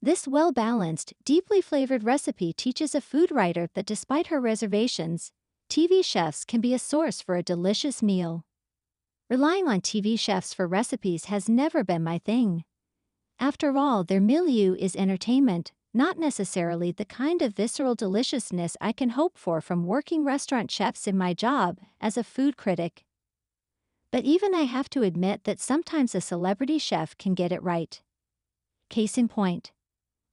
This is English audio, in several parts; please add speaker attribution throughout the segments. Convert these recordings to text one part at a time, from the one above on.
Speaker 1: This well-balanced, deeply flavored recipe teaches a food writer that despite her reservations, TV chefs can be a source for a delicious meal. Relying on TV chefs for recipes has never been my thing. After all, their milieu is entertainment, not necessarily the kind of visceral deliciousness I can hope for from working restaurant chefs in my job as a food critic. But even I have to admit that sometimes a celebrity chef can get it right. Case in point.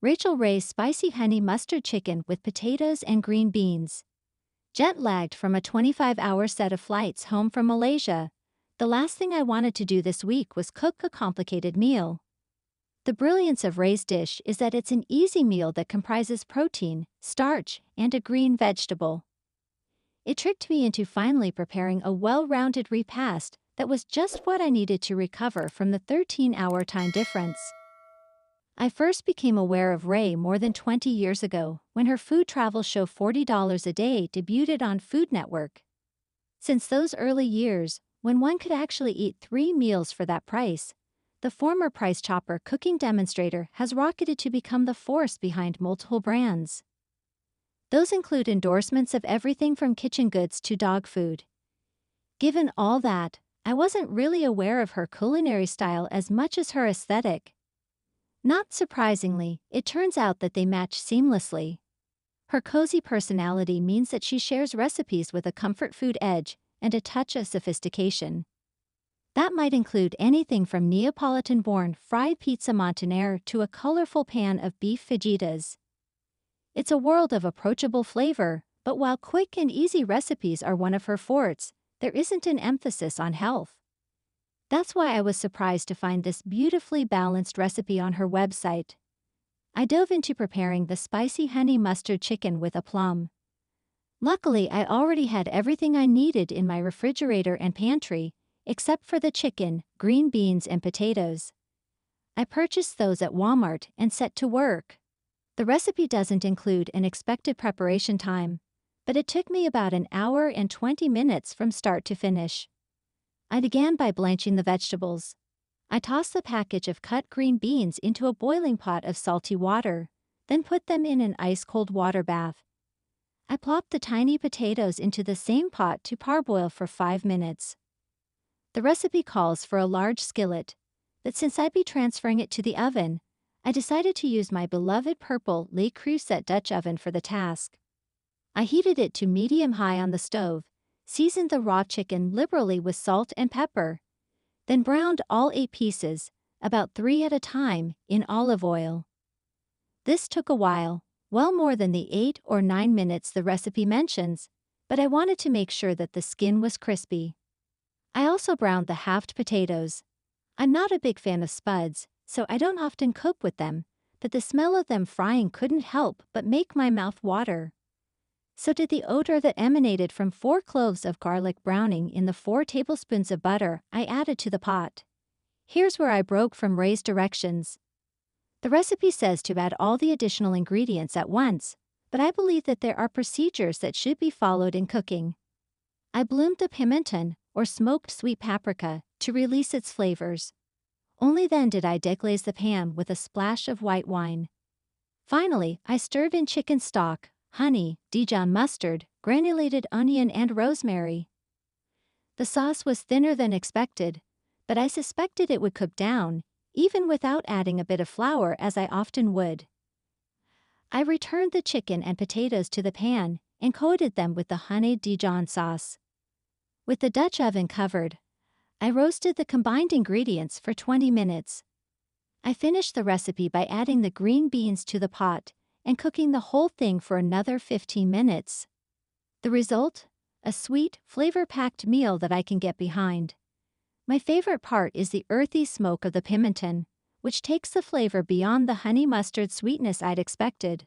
Speaker 1: Rachael Ray's spicy honey mustard chicken with potatoes and green beans. Jet-lagged from a 25-hour set of flights home from Malaysia, the last thing I wanted to do this week was cook a complicated meal. The brilliance of Ray's dish is that it's an easy meal that comprises protein, starch, and a green vegetable. It tricked me into finally preparing a well-rounded repast that was just what I needed to recover from the 13-hour time difference. I first became aware of Ray more than 20 years ago when her food travel show $40 a Day debuted on Food Network. Since those early years, when one could actually eat 3 meals for that price, the former Price Chopper cooking demonstrator has rocketed to become the force behind multiple brands. Those include endorsements of everything from kitchen goods to dog food. Given all that, I wasn't really aware of her culinary style as much as her aesthetic. Not surprisingly, it turns out that they match seamlessly. Her cozy personality means that she shares recipes with a comfort food edge and a touch of sophistication. That might include anything from Neapolitan-born fried pizza montanare to a colorful pan of beef fajitas. It's a world of approachable flavor, but while quick and easy recipes are one of her fortes, there isn't an emphasis on health. That's why I was surprised to find this beautifully balanced recipe on her website. I dove into preparing the spicy honey mustard chicken with aplomb. Luckily, I already had everything I needed in my refrigerator and pantry, except for the chicken, green beans, and potatoes. I purchased those at Walmart and set to work. The recipe doesn't include an expected preparation time, but it took me about an hour and 20 minutes from start to finish. I began by blanching the vegetables. I tossed the package of cut green beans into a boiling pot of salty water, then put them in an ice-cold water bath. I plopped the tiny potatoes into the same pot to parboil for 5 minutes. The recipe calls for a large skillet, but since I'd be transferring it to the oven, I decided to use my beloved purple Le Creuset Dutch oven for the task. I heated it to medium-high on the stove, seasoned the raw chicken liberally with salt and pepper, then browned all 8 pieces, about 3 at a time, in olive oil. This took a while, well more than the 8 or 9 minutes the recipe mentions, but I wanted to make sure that the skin was crispy. I also browned the halved potatoes. I'm not a big fan of spuds, so I don't often cook with them, but the smell of them frying couldn't help but make my mouth water. So did the odor that emanated from 4 cloves of garlic browning in the 4 tablespoons of butter I added to the pot. Here's where I broke from Ray's directions. The recipe says to add all the additional ingredients at once, but I believe that there are procedures that should be followed in cooking. I bloomed the pimenton, or smoked sweet paprika, to release its flavors. Only then did I deglaze the pan with a splash of white wine. Finally, I stirred in chicken stock, honey, Dijon mustard, granulated onion, and rosemary. The sauce was thinner than expected, but I suspected it would cook down, even without adding a bit of flour as I often would. I returned the chicken and potatoes to the pan and coated them with the honeyed Dijon sauce. With the Dutch oven covered, I roasted the combined ingredients for 20 minutes. I finished the recipe by adding the green beans to the pot and cooking the whole thing for another 15 minutes. The result? A sweet, flavor-packed meal that I can get behind. My favorite part is the earthy smoke of the pimenton, which takes the flavor beyond the honey mustard sweetness I'd expected.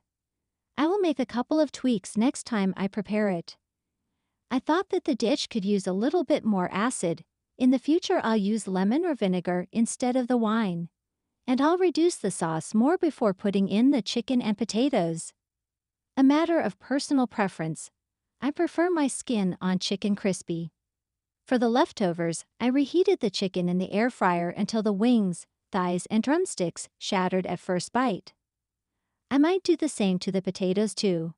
Speaker 1: I will make a couple of tweaks next time I prepare it. I thought that the dish could use a little bit more acid. In the future I'll use lemon or vinegar instead of the wine. And I'll reduce the sauce more before putting in the chicken and potatoes. A matter of personal preference, I prefer my skin on chicken crispy. For the leftovers, I reheated the chicken in the air fryer until the wings, thighs, and drumsticks shattered at first bite. I might do the same to the potatoes too.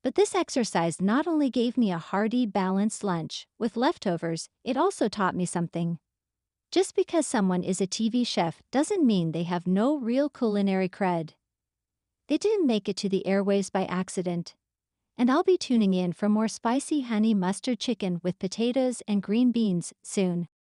Speaker 1: But this exercise not only gave me a hearty, balanced lunch with leftovers, it also taught me something. Just because someone is a TV chef doesn't mean they have no real culinary cred. They didn't make it to the airwaves by accident. And I'll be tuning in for more spicy honey mustard chicken with potatoes and green beans soon.